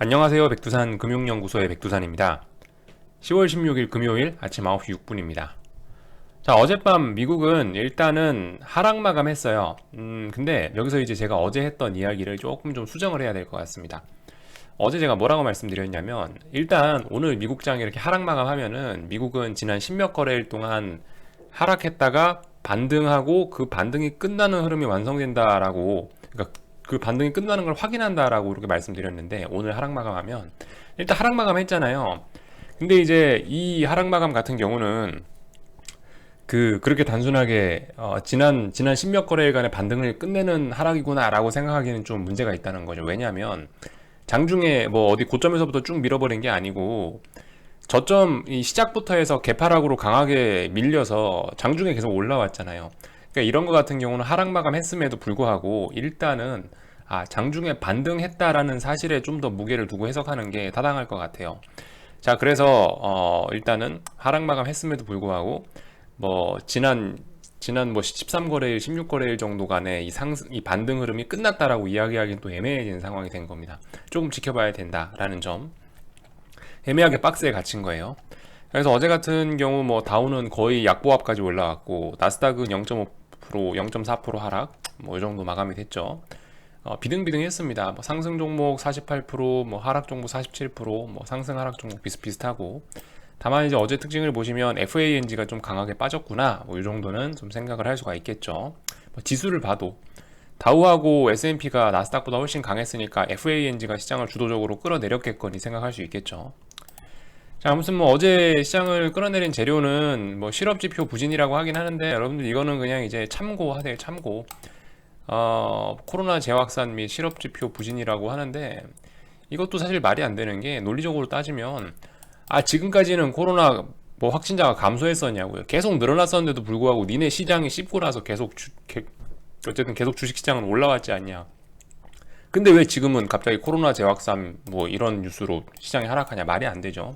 안녕하세요. 백두산 금융연구소의 백두산입니다. 10월 16일 금요일 아침 9시 6분입니다. 자, 어젯밤 미국은 일단은 하락 마감했어요. 근데 여기서 이제 제가 어제 했던 이야기를 조금 좀 수정을 해야 될 것 같습니다. 어제 제가 뭐라고 말씀드렸냐면, 일단 오늘 미국장이 이렇게 하락 마감하면은 미국은 지난 10몇 거래일 동안 하락했다가 반등하고 그 반등이 끝나는 흐름이 완성된다라고, 그러니까 그 반등이 끝나는 걸 확인한다라고 이렇게 말씀드렸는데, 오늘 하락 마감하면 일단 하락 마감했잖아요. 근데 이제 이 하락 마감 같은 경우는 그렇게 단순하게 지난 십몇 거래일간의 반등을 끝내는 하락이구나라고 생각하기는 좀 문제가 있다는 거죠. 왜냐하면 장중에 뭐 어디 고점에서부터 쭉 밀어버린 게 아니고 저점 이 시작부터 해서 개파락으로 강하게 밀려서 장중에 계속 올라왔잖아요. 그러니까 이런 거 같은 경우는 하락 마감했음에도 불구하고 일단은 장중에 반등했다라는 사실에 좀 더 무게를 두고 해석하는 게 타당할 것 같아요. 자, 그래서 일단은 하락 마감했음에도 불구하고 뭐 지난 뭐 13거래일, 16거래일 정도 간의 이 반등 흐름이 끝났다라고 이야기하기는 또 애매해진 상황이 된 겁니다. 조금 지켜봐야 된다라는 점. 애매하게 박스에 갇힌 거예요. 그래서 어제 같은 경우 뭐 다우는 거의 약보합까지 올라왔고 나스닥은 0.5%, 0.4% 하락 뭐 이 정도 마감이 됐죠. 비등비등했습니다. 뭐 상승 종목 48%, 뭐 하락 종목 47%, 뭐 상승 하락 종목 비슷비슷하고. 다만 이제 어제 특징을 보시면 FANG가 좀 강하게 빠졌구나. 뭐 이 정도는 좀 생각을 할 수가 있겠죠. 뭐 지수를 봐도 다우하고 S&P가 나스닥보다 훨씬 강했으니까 FANG가 시장을 주도적으로 끌어내렸겠거니 생각할 수 있겠죠. 자, 아무튼 뭐 어제 시장을 끌어내린 재료는 뭐 실업지표 부진이라고 하긴 하는데 여러분들 이거는 그냥 이제 참고하세요. 참고. 코로나 재확산 및 실업지표 부진이라고 하는데 이것도 사실 말이 안 되는 게 논리적으로 따지면 지금까지는 코로나 뭐 확진자가 감소했었냐고요. 계속 늘어났었는데도 불구하고 니네 시장이 씹고 나서 어쨌든 계속 주식시장은 올라왔지 않냐. 근데 왜 지금은 갑자기 코로나 재확산 뭐 이런 뉴스로 시장이 하락하냐. 말이 안 되죠.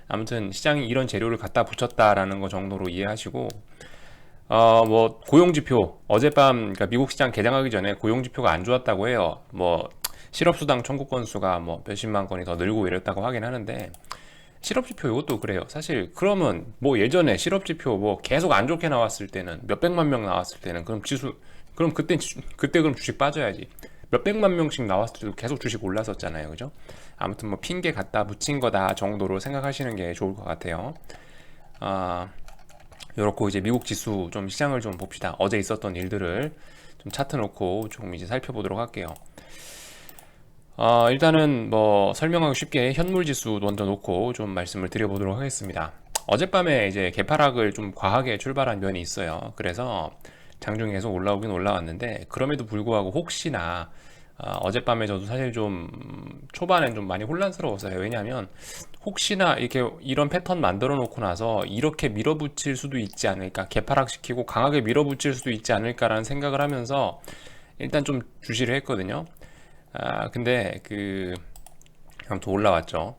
아무튼 시장이 이런 재료를 갖다 붙였다라는 거 정도로 이해하시고 뭐 고용지표 어젯밤 그러니까 미국 시장 개장하기 전에 고용지표가 안 좋았다고 해요. 뭐 실업수당 청구 건수가 뭐 몇십만 건이 더 늘고 이랬다고 하긴 하는데 실업지표 이것도 그래요. 사실 그러면 뭐 예전에 실업지표 뭐 계속 안 좋게 나왔을 때는 몇백만 명 나왔을 때는 그럼 그때 그럼 주식 빠져야지. 몇백만 명씩 나왔을 때도 계속 주식 올랐었잖아요. 그죠? 아무튼 뭐 핑계 갖다 붙인 거다 정도로 생각하시는 게 좋을 것 같아요. 요렇고 이제 미국 지수 좀 시장을 좀 봅시다. 어제 있었던 일들을 좀 차트 놓고 좀 이제 살펴보도록 할게요. 일단은 뭐 설명하기 쉽게 현물 지수 먼저 놓고 좀 말씀을 드려보도록 하겠습니다. 어젯밤에 이제 개파락을 좀 과하게 출발한 면이 있어요. 그래서 장중에 계속 올라오긴 올라왔는데 그럼에도 불구하고 혹시나 어젯밤에 저도 사실 좀 초반엔 좀 많이 혼란스러웠어요. 왜냐하면 혹시나 이렇게 이런 패턴 만들어 놓고 나서 이렇게 밀어붙일 수도 있지 않을까, 개파락시키고 강하게 밀어붙일 수도 있지 않을까라는 생각을 하면서 일단 좀 주시를 했거든요. 근데 아무튼 올라왔죠.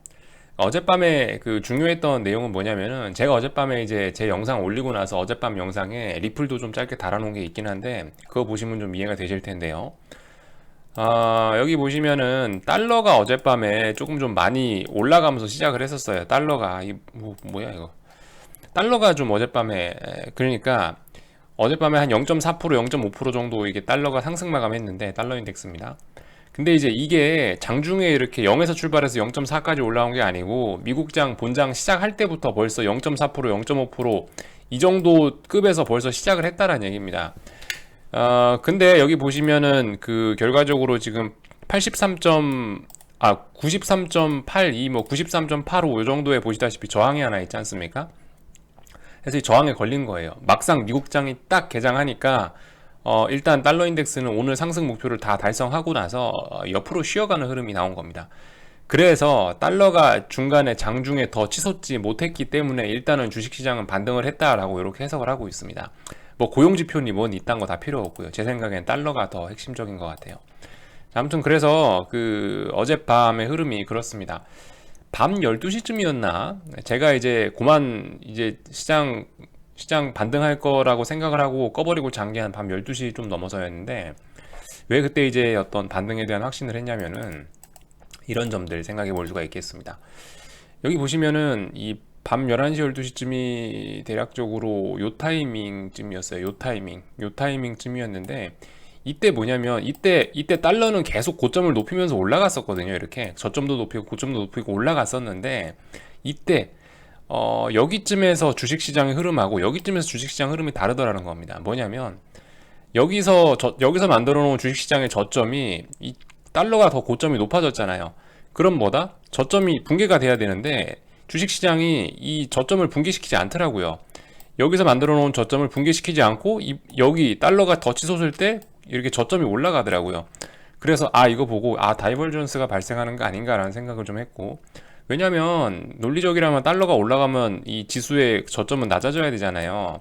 어젯밤에 그 중요했던 내용은 뭐냐면은 제가 어젯밤에 이제 제 영상 올리고 나서 어젯밤 영상에 리플도 좀 짧게 달아놓은 게 있긴 한데 그거 보시면 좀 이해가 되실 텐데요. 여기 보시면은 달러가 어젯밤에 조금 좀 많이 올라가면서 시작을 했었어요. 달러가 뭐야 이거? 달러가 좀 어젯밤에 그러니까 어젯밤에 한 0.4%, 0.5% 정도 이게 달러가 상승 마감했는데 달러 인덱스입니다. 근데 이제 이게 장중에 이렇게 0에서 출발해서 0.4까지 올라온 게 아니고 미국장 본장 시작할 때부터 벌써 0.4%, 0.5%이 정도 급에서 벌써 시작을 했다라는 얘기입니다. 근데 여기 보시면은 결과적으로 지금 93.82, 뭐 93.85 이 정도에 보시다시피 저항이 하나 있지 않습니까? 그래서 이 저항에 걸린 거예요. 막상 미국장이 딱 개장하니까 일단 달러 인덱스는 오늘 상승 목표를 다 달성하고 나서 옆으로 쉬어가는 흐름이 나온 겁니다. 그래서 달러가 중간에 장중에 더 치솟지 못했기 때문에 일단은 주식시장은 반등을 했다라고 이렇게 해석을 하고 있습니다. 뭐 고용지표니 뭐니 이딴 거 다 필요 없고요. 제 생각엔 달러가 더 핵심적인 것 같아요. 아무튼 그래서 어젯밤의 흐름이 그렇습니다. 밤 12시쯤이었나? 제가 이제 이제 시장 반등할 거라고 생각을 하고 꺼버리고 잔 게 한 밤 12시 좀 넘어서였는데 왜 그때 이제 어떤 반등에 대한 확신을 했냐면은 이런 점들 생각해 볼 수가 있겠습니다. 여기 보시면은 이 밤 11시 12시쯤이 대략적으로 요 타이밍쯤이었어요. 요 타이밍쯤이었는데 이때 뭐냐면 이때 달러는 계속 고점을 높이면서 올라갔었거든요. 이렇게 저점도 높이고 고점도 높이고 올라갔었는데 이때 여기쯤에서 주식시장의 흐름하고 여기쯤에서 주식시장 흐름이 다르더라는 겁니다. 뭐냐면 여기서 만들어 놓은 주식시장의 저점이 이 달러가 더 고점이 높아졌잖아요. 그럼 뭐다? 저점이 붕괴가 돼야 되는데 주식시장이 이 저점을 붕괴시키지 않더라고요. 여기서 만들어 놓은 저점을 붕괴시키지 않고 여기 달러가 더 치솟을 때 이렇게 저점이 올라가더라고요. 그래서 이거 보고 다이버전스가 발생하는 거 아닌가라는 생각을 좀 했고, 왜냐면 논리적이라면 달러가 올라가면 이 지수의 저점은 낮아져야 되잖아요.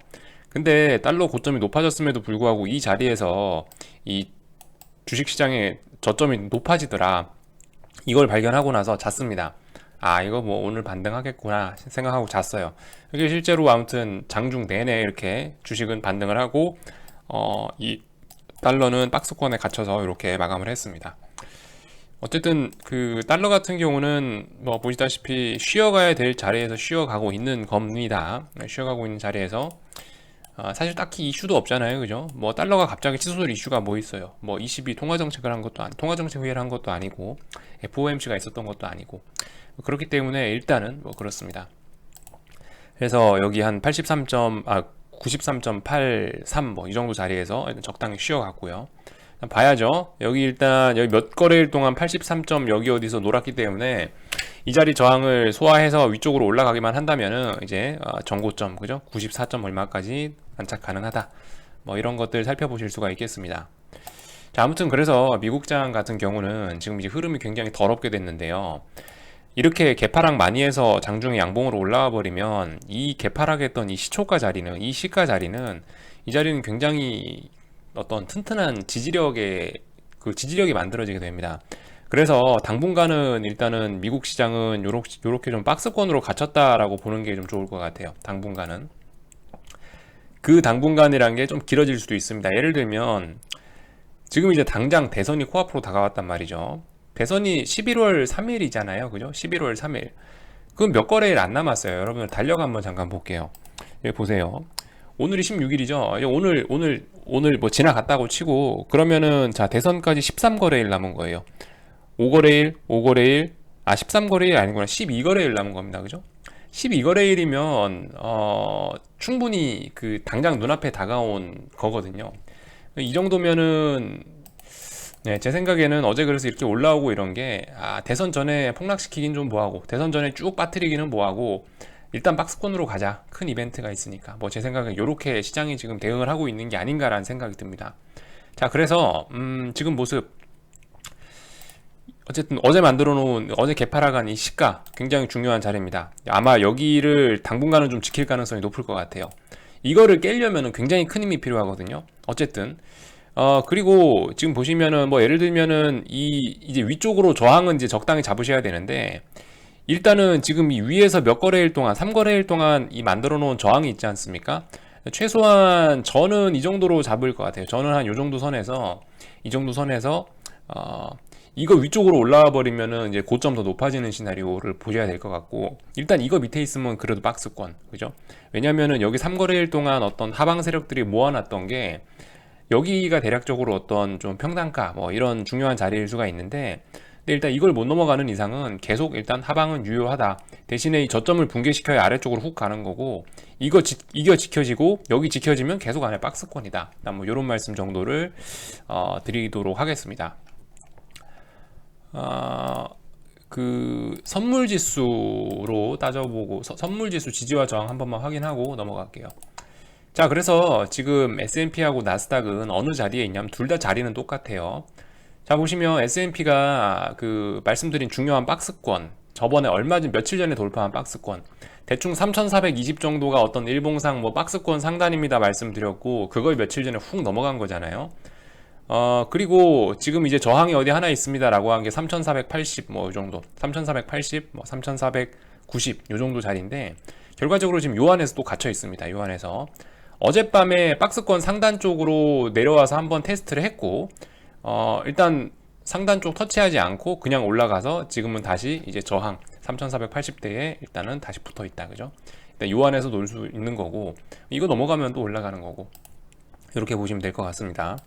근데 달러 고점이 높아졌음에도 불구하고 이 자리에서 이 주식시장의 저점이 높아지더라. 이걸 발견하고 나서 잤습니다. 이거 뭐 오늘 반등하겠구나 생각하고 잤어요. 이게 실제로 아무튼 장중 내내 이렇게 주식은 반등을 하고 이 달러는 박스권에 갇혀서 이렇게 마감을 했습니다. 어쨌든 그 달러 같은 경우는 뭐 보시다시피 쉬어가야 될 자리에서 쉬어가고 있는 겁니다. 쉬어가고 있는 자리에서 사실 딱히 이슈도 없잖아요, 그죠? 뭐 달러가 갑자기 치솟을 이슈가 뭐 있어요? 뭐 ECB 통화정책을 한 것도 통화정책 회의를 한 것도 아니고 FOMC가 있었던 것도 아니고 그렇기 때문에 일단은 뭐 그렇습니다. 그래서 여기 한 93.83 뭐 이 정도 자리에서 적당히 쉬어갔고요. 봐야죠. 여기 몇 거래일 동안 83. 여기 어디서 놀았기 때문에 이 자리 저항을 소화해서 위쪽으로 올라가기만 한다면은 이제 전고점 그죠? 94점 얼마까지 안착 가능하다. 뭐 이런 것들 살펴보실 수가 있겠습니다. 자, 아무튼 그래서 미국장 같은 경우는 지금 이제 흐름이 굉장히 더럽게 됐는데요. 이렇게 개파락 많이 해서 장중에 양봉으로 올라와 버리면 이 개파락했던 이 시초가 자리는 이 자리는 굉장히 어떤 튼튼한 지지력이 만들어지게 됩니다. 그래서 당분간은 일단은 미국 시장은 요렇게 좀 박스권으로 갇혔다라고 보는 게 좀 좋을 것 같아요. 당분간은. 그 당분간이란 게 좀 길어질 수도 있습니다. 예를 들면 지금 이제 당장 대선이 코앞으로 다가왔단 말이죠. 대선이 11월 3일이잖아요. 그죠? 11월 3일. 그럼 몇 거래일 안 남았어요. 여러분 달력 한번 잠깐 볼게요. 여기 보세요. 오늘이 16일이죠. 오늘 뭐 지나갔다고 치고 그러면은 자 대선까지 13거래일 남은 거예요. 5거래일 13거래일 아니구나. 12거래일 남은 겁니다. 그죠? 12거래일이면 충분히 그 당장 눈앞에 다가온 거거든요. 이 정도면은 네, 제 생각에는 어제 그래서 이렇게 올라오고 이런 게 대선 전에 폭락시키긴 좀 뭐하고 대선 전에 쭉 빠뜨리기는 뭐하고 일단 박스권으로 가자. 큰 이벤트가 있으니까. 뭐 제 생각엔 이렇게 시장이 지금 대응을 하고 있는 게 아닌가라는 생각이 듭니다. 자, 그래서 지금 모습 어쨌든 어제 개파락한 이 시가 굉장히 중요한 자리입니다. 아마 여기를 당분간은 좀 지킬 가능성이 높을 것 같아요. 이거를 깨려면 굉장히 큰 힘이 필요하거든요. 어쨌든 그리고 지금 보시면은 뭐 예를 들면은 이제 위쪽으로 저항은 이제 적당히 잡으셔야 되는데 일단은 지금 이 위에서 몇 거래일 동안 3거래일 동안 이 만들어 놓은 저항이 있지 않습니까? 최소한 저는 이 정도로 잡을 것 같아요. 저는 한 요 정도 선에서 이 정도 선에서 이거 위쪽으로 올라와 버리면은 이제 고점 더 높아지는 시나리오를 보셔야 될 것 같고 일단 이거 밑에 있으면 그래도 박스권 그죠? 왜냐면은 여기 3거래일 동안 어떤 하방 세력들이 모아놨던 게 여기가 대략적으로 어떤 좀 평단가 뭐 이런 중요한 자리일 수가 있는데 근데 일단 이걸 못 넘어가는 이상은 계속 일단 하방은 유효하다. 대신에 이 저점을 붕괴시켜야 아래쪽으로 훅 가는 거고 이거 지켜지고 여기 지켜지면 계속 안에 박스권이다. 뭐 이런 말씀 정도를 드리도록 하겠습니다. 그 선물지수로 따져보고 선물지수 지지와 저항 한 번만 확인하고 넘어갈게요. 자, 그래서 지금 S&P하고 나스닥은 어느 자리에 있냐면 둘 다 자리는 똑같아요. 자, 보시면 S&P가 그 말씀드린 중요한 박스권 저번에 며칠 전에 돌파한 박스권 대충 3420 정도가 어떤 일봉상 뭐 박스권 상단입니다 말씀드렸고 그걸 며칠 전에 훅 넘어간 거잖아요. 그리고 지금 이제 저항이 어디 하나 있습니다 라고 한 게 3480 뭐 이 정도 3480 뭐 3490 요 정도 자리인데 결과적으로 지금 요 안에서 또 갇혀 있습니다. 요 안에서 어젯밤에 박스권 상단 쪽으로 내려와서 한번 테스트를 했고 일단 상단 쪽 터치하지 않고 그냥 올라가서 지금은 다시 이제 저항 3480대에 일단은 다시 붙어 있다. 그죠? 일단 요 안에서 놀 수 있는 거고, 이거 넘어가면 또 올라가는 거고, 이렇게 보시면 될 것 같습니다.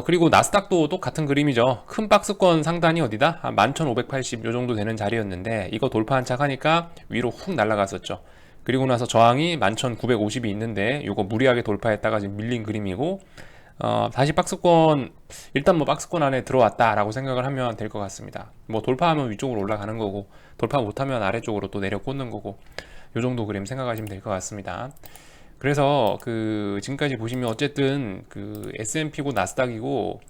그리고 나스닥도 똑같은 그림이죠. 큰 박스권 상단이 어디다? 한 11,580 요 정도 되는 자리였는데, 이거 돌파한 척 하니까 위로 훅 날아갔었죠. 그리고 나서 저항이 11,950이 있는데, 요거 무리하게 돌파했다가 지금 밀린 그림이고, 다시 박스권, 일단 뭐 박스권 안에 들어왔다라고 생각을 하면 될 것 같습니다. 뭐 돌파하면 위쪽으로 올라가는 거고, 돌파 못하면 아래쪽으로 또 내려 꽂는 거고, 요 정도 그림 생각하시면 될 것 같습니다. 그래서 그 지금까지 보시면 어쨌든 그 S&P고 나스닥이고,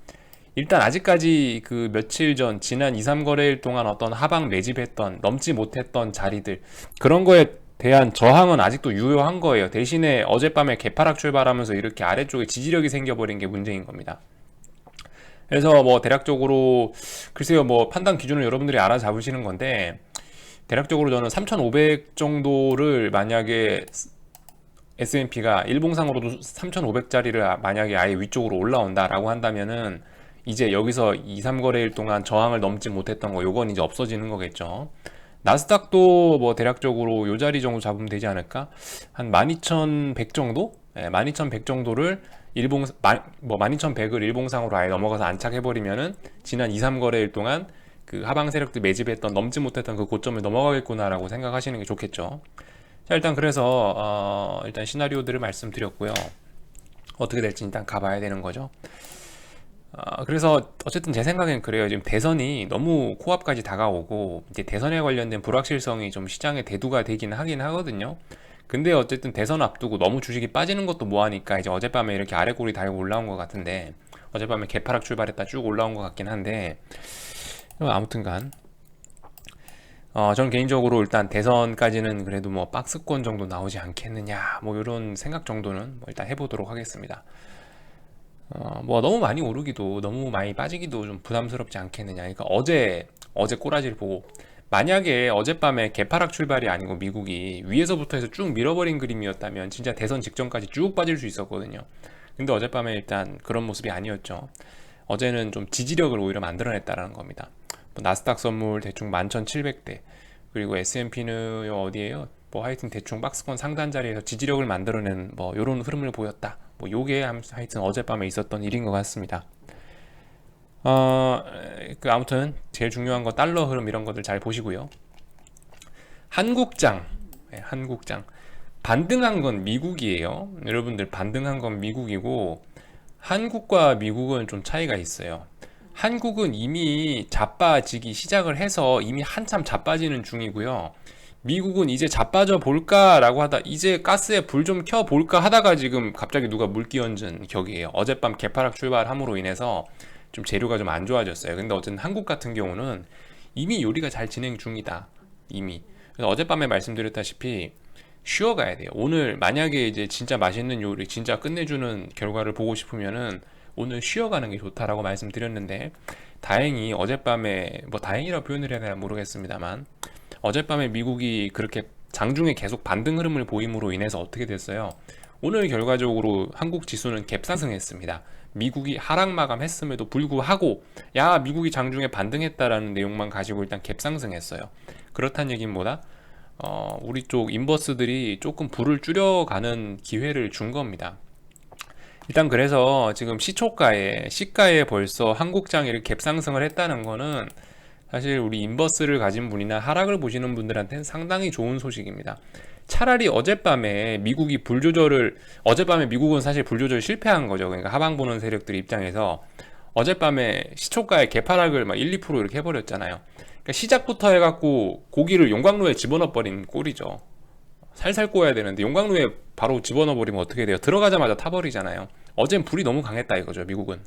일단 아직까지 그 며칠 전 지난 2, 3거래일 동안 어떤 하방 매집했던 넘지 못했던 자리들, 그런 거에 대한 저항은 아직도 유효한 거예요. 대신에 어젯밤에 개파락 출발하면서 이렇게 아래쪽에 지지력이 생겨버린 게 문제인 겁니다. 그래서 뭐 대략적으로 글쎄요, 뭐 판단 기준을 여러분들이 알아잡으시는 건데, 대략적으로 저는 3,500 정도를 만약에 S&P가 일봉상으로도 3,500짜리를 만약에 아예 위쪽으로 올라온다라고 한다면은, 이제 여기서 2, 3거래일 동안 저항을 넘지 못했던 거, 요건 이제 없어지는 거겠죠. 나스닥도 뭐 대략적으로 요 자리 정도 잡으면 되지 않을까? 한 12,100 정도? 예, 12,100 정도를 뭐 12,100을 일봉상으로 아예 넘어가서 안착해버리면은 지난 2, 3거래일 동안 그 하방 세력들 매집했던 넘지 못했던 그 고점을 넘어가겠구나라고 생각하시는 게 좋겠죠. 자, 일단 그래서 일단 시나리오들을 말씀드렸고요. 어떻게 될지 일단 가봐야 되는 거죠. 그래서 어쨌든 제 생각엔 그래요. 지금 대선이 너무 코앞까지 다가오고, 이제 대선에 관련된 불확실성이 좀 시장에 대두가 되긴 하긴 하거든요. 근데 어쨌든 대선 앞두고 너무 주식이 빠지는 것도 뭐하니까 이제 어젯밤에 이렇게 아래꼬리 달고 올라온 것 같은데, 어젯밤에 개파락 출발했다 쭉 올라온 것 같긴 한데, 아무튼간 저는 개인적으로 일단 대선까지는 그래도 뭐 박스권 정도 나오지 않겠느냐, 뭐 이런 생각 정도는 뭐 일단 해보도록 하겠습니다. 뭐 너무 많이 오르기도 너무 많이 빠지기도 좀 부담스럽지 않겠느냐. 그러니까 어제 꼬라지를 보고, 만약에 어젯밤에 개파락 출발이 아니고 미국이 위에서부터 해서 쭉 밀어버린 그림이었다면 진짜 대선 직전까지 쭉 빠질 수 있었거든요. 근데 어젯밤에 일단 그런 모습이 아니었죠. 어제는 좀 지지력을 오히려 만들어냈다라는 겁니다. 뭐 나스닥 선물 대충 11,700대, 그리고 S&P는 어디에요? 뭐 하여튼 대충 박스권 상단 자리에서 지지력을 만들어내는 뭐 요런 흐름을 보였다. 뭐 요게 하여튼 어젯밤에 있었던 일인 것 같습니다. 아무튼 제일 중요한 거 달러 흐름 이런 것들 잘 보시고요. 한국장, 한국장 반등한 건 미국이에요. 여러분들, 반등한 건 미국이고, 한국과 미국은 좀 차이가 있어요. 한국은 이미 자빠지기 시작을 해서 이미 한참 자빠지는 중이고요. 미국은 이제 자빠져 볼까라고 하다, 이제 가스에 불 좀 켜 볼까 하다가 지금 갑자기 누가 물 끼얹은 격이에요. 어젯밤 개파락 출발함으로 인해서 좀 재료가 좀 안 좋아졌어요. 근데 어쨌든 한국 같은 경우는 이미 요리가 잘 진행 중이다. 이미. 그래서 어젯밤에 말씀드렸다시피 쉬어가야 돼요. 오늘 만약에 이제 진짜 맛있는 요리, 진짜 끝내주는 결과를 보고 싶으면은 오늘 쉬어가는 게 좋다라고 말씀드렸는데, 다행히 어젯밤에, 뭐 다행이라고 표현을 해야 되나 모르겠습니다만, 어젯밤에 미국이 그렇게 장중에 계속 반등 흐름을 보임으로 인해서 어떻게 됐어요? 오늘 결과적으로 한국 지수는 갭상승했습니다. 미국이 하락 마감했음에도 불구하고, 야, 미국이 장중에 반등했다라는 내용만 가지고 일단 갭상승했어요. 그렇다는 얘기는 뭐다? 우리 쪽 인버스들이 조금 불을 줄여가는 기회를 준 겁니다. 일단 그래서 지금 시가에 벌써 한국장이 이렇게 갭상승을 했다는 거는 사실 우리 인버스를 가진 분이나 하락을 보시는 분들한테는 상당히 좋은 소식입니다. 차라리 어젯밤에 미국은 사실 불조절 실패한 거죠. 그러니까 하방 보는 세력들 입장에서 어젯밤에 시초가의 개파락을 막 1, 2% 이렇게 해버렸잖아요. 그러니까 시작부터 해갖고 고기를 용광로에 집어넣어버린 꼴이죠. 살살 구워야 되는데 용광로에 바로 집어넣어버리면 어떻게 돼요? 들어가자마자 타버리잖아요. 어젠 불이 너무 강했다 이거죠, 미국은.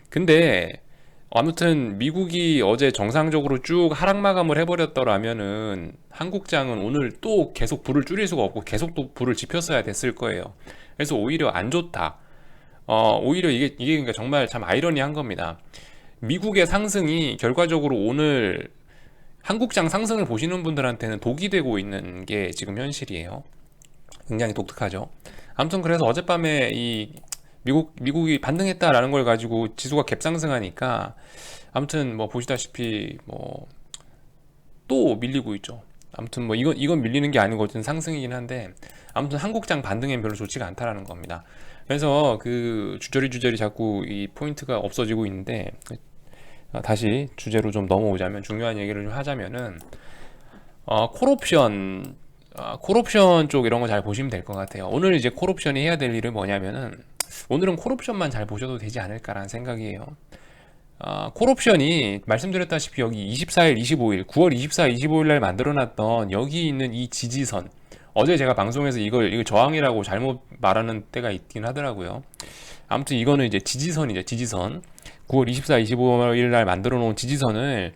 근데 아무튼 미국이 어제 정상적으로 쭉 하락 마감을 해버렸더라면은 한국장은 오늘 또 계속 불을 줄일 수가 없고 계속 또 불을 지폈어야 됐을 거예요. 그래서 오히려 안 좋다. 오히려 이게 그러니까 정말 참 아이러니한 겁니다. 미국의 상승이 결과적으로 오늘 한국장 상승을 보시는 분들한테는 독이 되고 있는 게 지금 현실이에요. 굉장히 독특하죠. 아무튼 그래서 어젯밤에 이 미국이 반등했다라는 걸 가지고 지수가 갭상승하니까 아무튼 뭐 보시다시피 뭐 또 밀리고 있죠. 아무튼 뭐 이건 밀리는 게 아니고 어쨌든 상승이긴 한데 아무튼 한국장 반등엔 별로 좋지가 않다라는 겁니다. 그래서 그 주저리 자꾸 이 포인트가 없어지고 있는데 다시 주제로 좀 넘어오자면 중요한 얘기를 좀 하자면은 콜옵션 쪽 이런 거 잘 보시면 될 것 같아요. 오늘 이제 콜옵션이 해야 될 일은 뭐냐면은 오늘은 콜옵션만 잘 보셔도 되지 않을까라는 생각이에요. 콜옵션이 말씀드렸다시피 여기 24일, 25일, 9월 24일, 25일 날 만들어놨던 여기 있는 이 지지선 어제 제가 방송에서 이걸 저항이라고 잘못 말하는 때가 있긴 하더라고요. 아무튼 이거는 이제 지지선이죠. 지지선 9월 24, 25일 날 만들어 놓은 지지선을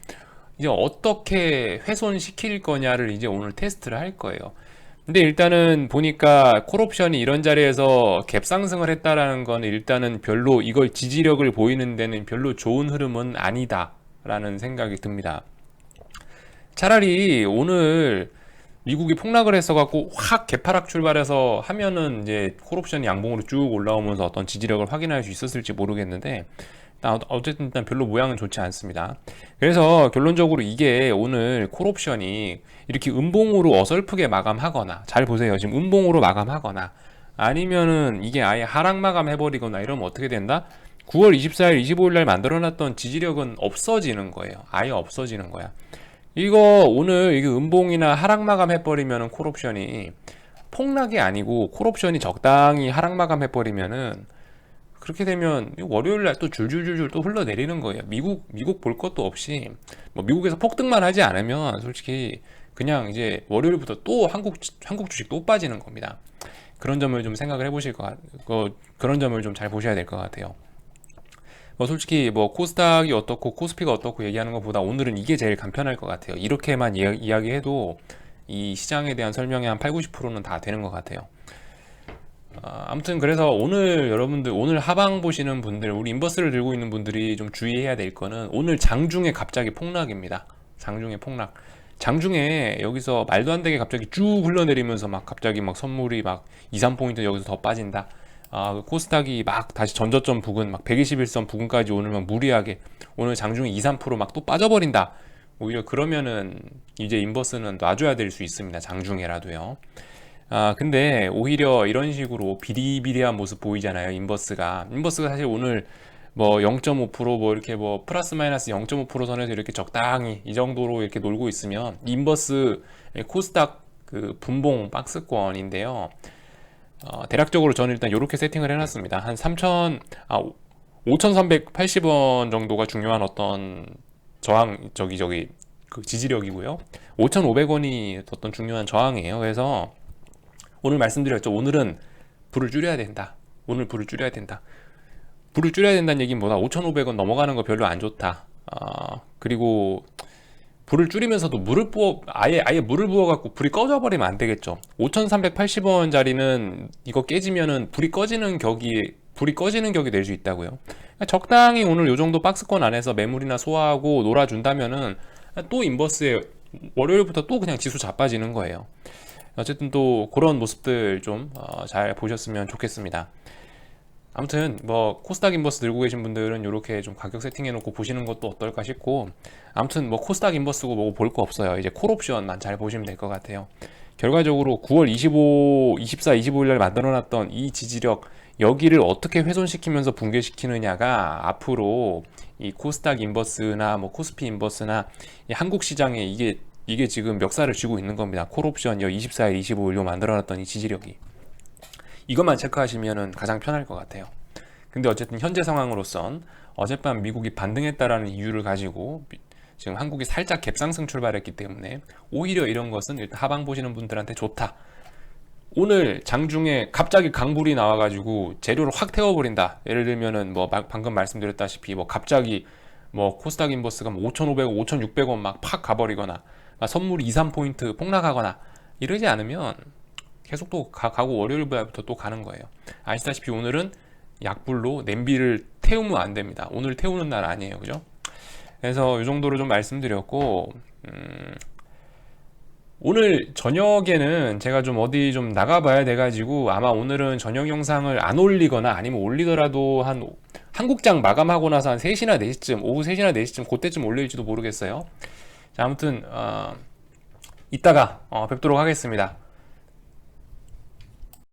이제 어떻게 훼손시킬 거냐를 이제 오늘 테스트를 할 거예요. 근데 일단은 보니까 콜옵션이 이런 자리에서 갭 상승을 했다라는 건 일단은 별로 이걸 지지력을 보이는 데는 별로 좋은 흐름은 아니다라는 생각이 듭니다. 차라리 오늘 미국이 폭락을 했어갖고 확 개파락 출발해서 하면은 이제 콜옵션이 양봉으로 쭉 올라오면서 어떤 지지력을 확인할 수 있었을지 모르겠는데 어쨌든 일단 별로 모양은 좋지 않습니다. 그래서 결론적으로 이게 오늘 콜옵션이 이렇게 음봉으로 어설프게 마감하거나 잘 보세요. 지금 음봉으로 마감하거나 아니면은 이게 아예 하락 마감해버리거나 이러면 어떻게 된다? 9월 24일, 25일 날 만들어놨던 지지력은 없어지는 거예요. 아예 없어지는 거야. 이거 오늘 이게 음봉이나 하락 마감해버리면은 콜옵션이 폭락이 아니고 콜옵션이 적당히 하락 마감해버리면은 그렇게 되면 월요일 날 또 줄줄줄줄 또 흘러내리는 거예요. 미국 볼 것도 없이 뭐 미국에서 폭등만 하지 않으면 솔직히 그냥 이제 월요일부터 또 한국 주식 또 빠지는 겁니다. 그런 점을 좀 생각을 해보실 그런 점을 좀 잘 보셔야 될 것 같아요. 뭐 솔직히 뭐 코스닥이 어떻고 코스피가 어떻고 얘기하는 것보다 오늘은 이게 제일 간편할 것 같아요. 이렇게만 이야기해도 이 시장에 대한 설명이 한 8, 90%는 다 되는 것 같아요. 아무튼 그래서 오늘 여러분들 오늘 하방 보시는 분들 우리 인버스를 들고 있는 분들이 좀 주의해야 될 거는 오늘 장중에 갑자기 폭락입니다. 장중에 폭락. 장중에 여기서 말도 안 되게 갑자기 쭉 흘러내리면서 막 갑자기 막 선물이 막 2, 3포인트 여기서 더 빠진다. 코스닥이 막 다시 전저점 부근 막 121선 부근까지 오늘 막 무리하게 오늘 장중에 2, 3%막 또 빠져버린다. 오히려 그러면은 이제 인버스는 놔줘야 될 수 있습니다. 장중에라도요. 근데 오히려 이런 식으로 비리비리한 모습 보이잖아요. 인버스가 사실 오늘 뭐 0.5%뭐 이렇게 뭐 플러스 마이너스 0.5% 선에서 이렇게 적당히 이 정도로 이렇게 놀고 있으면 인버스 코스닥 그 분봉 박스권인데요. 대략적으로 저는 일단 이렇게 세팅을 해놨습니다. 한 5,380원 정도가 중요한 어떤 저항 그 지지력이고요. 5,500원이 어떤 중요한 저항이에요. 그래서 오늘 말씀드렸죠. 오늘은 불을 줄여야 된다. 오늘 불을 줄여야 된다. 불을 줄여야 된다는 얘기는 뭐다? 5,500원 넘어가는 거 별로 안 좋다. 그리고 불을 줄이면서도 아예 물을 부어갖고 불이 꺼져버리면 안 되겠죠. 5,380원짜리는 이거 깨지면은 불이 꺼지는 격이 될 수 있다고요. 그러니까 적당히 오늘 요 정도 박스권 안에서 매물이나 소화하고 놀아준다면은 또 인버스에 월요일부터 또 그냥 지수 자빠지는 거예요. 어쨌든 또 그런 모습들 좀 잘 보셨으면 좋겠습니다. 아무튼 뭐 코스닥 인버스 들고 계신 분들은 이렇게 좀 가격 세팅해 놓고 보시는 것도 어떨까 싶고 아무튼 뭐 코스닥 인버스고 뭐 볼 거 없어요. 이제 콜옵션만 잘 보시면 될 것 같아요. 결과적으로 9월 25, 24, 25일 날 만들어놨던 이 지지력 여기를 어떻게 훼손시키면서 붕괴시키느냐가 앞으로 이 코스닥 인버스나 뭐 코스피 인버스나 이 한국 시장에 이게 지금 멱살을 쥐고 있는 겁니다. 콜옵션 24일, 25일 요 만들어놨던 이 지지력이 이것만 체크하시면 가장 편할 것 같아요. 근데 어쨌든 현재 상황으로선 어젯밤 미국이 반등했다라는 이유를 가지고 지금 한국이 살짝 갭상승 출발했기 때문에 오히려 이런 것은 일단 하방 보시는 분들한테 좋다. 오늘 장중에 갑자기 강불이 나와가지고 재료를 확 태워버린다. 예를 들면은 뭐 방금 말씀드렸다시피 뭐 갑자기 뭐 코스닥 인버스가 뭐 5,500원, 5,600원 막 팍 가버리거나 선물이 2, 3포인트 폭락하거나 이러지 않으면 계속 또 가고 월요일부터 또 가는 거예요. 아시다시피 오늘은 약불로 냄비를 태우면 안 됩니다. 오늘 태우는 날 아니에요. 그죠? 그래서 이 정도로 좀 말씀드렸고 오늘 저녁에는 제가 좀 어디 좀 나가봐야 돼가지고 아마 오늘은 저녁 영상을 안 올리거나 아니면 올리더라도 한 한국장 마감하고 나서 한 3시나 4시쯤, 오후 3시나 4시쯤 그때쯤 올릴지도 모르겠어요. 자, 아무튼 이따가 뵙도록 하겠습니다.